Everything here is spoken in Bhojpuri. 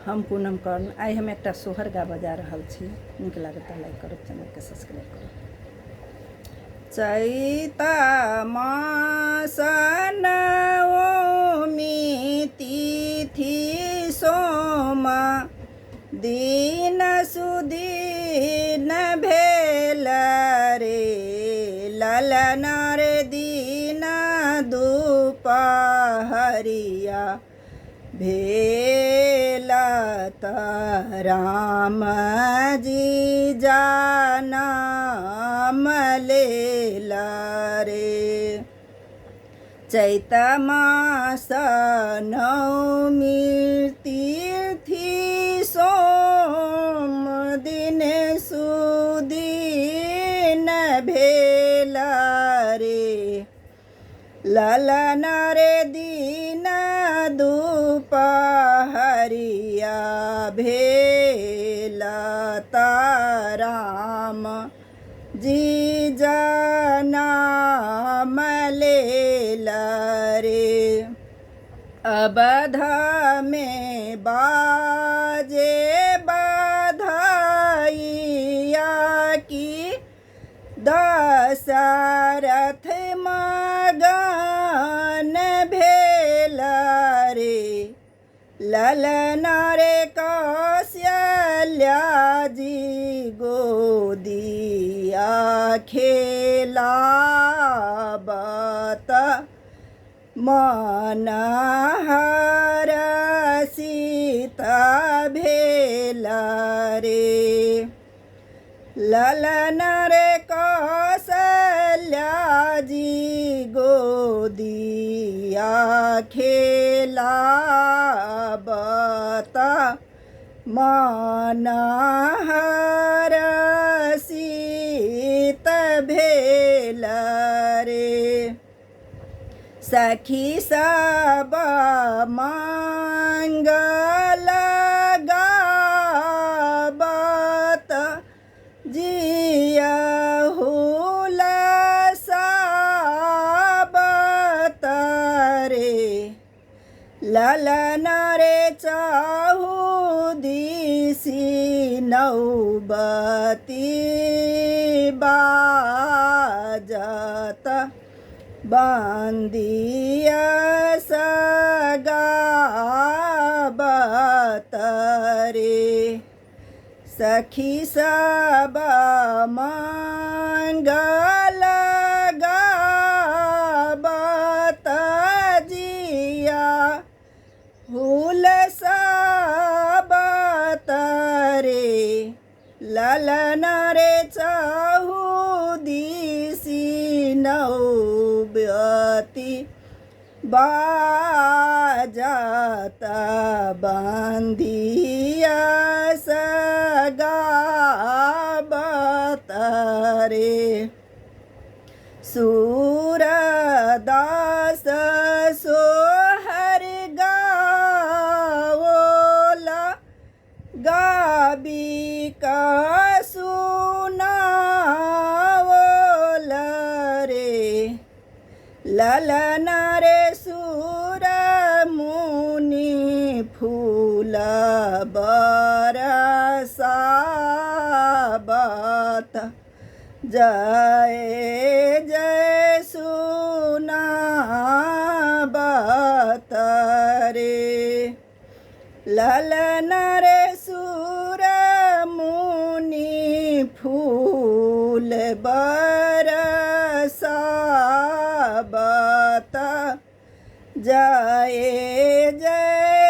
हम पूनम कर्ण आई हम एक सोहर गा बजा रहल छी। नीक लागता लाइक करो, चैनल के सब्सक्राइब करो। चैता मास नवमी तिथि सोमा दिन सुदीन भेल रे, ललन रे दिन दुपहरिया भेल त राम जी जनम लेल रे। चैत मास नवमी तिथि सोम दिन सुदीन भेल रे, ललन रे दिन दुपहरिया भेल त राम जी जनम लेल रे। अवध में बाजे बधाइया की दशरथ मगन भेल रे, ललन रे कौशल्या जी गोदिया खेलावत मन हरषित भेल रे, ललन रे कौशल्या जी गोदिया खेलावत मन हरषित भेल रे। सखी सब मंगल गावत जियहु लसावत रे, ललन रे चाहु दिसि नौबती बाजत बंदिया सगावत रे। सखी सब मंगल गावत जिया हुलसावत रे, ललन रे चाहु दिसि नौबती बाजत बंदिया सगावत रे। सूरदास सोहर गावोला गाबी का सुनावोल रे, ललन रे सुर मुनि फूल बरसावत जय जय सुनावत रे, ललन रे सुर मुनि फूल बरसावत जय जय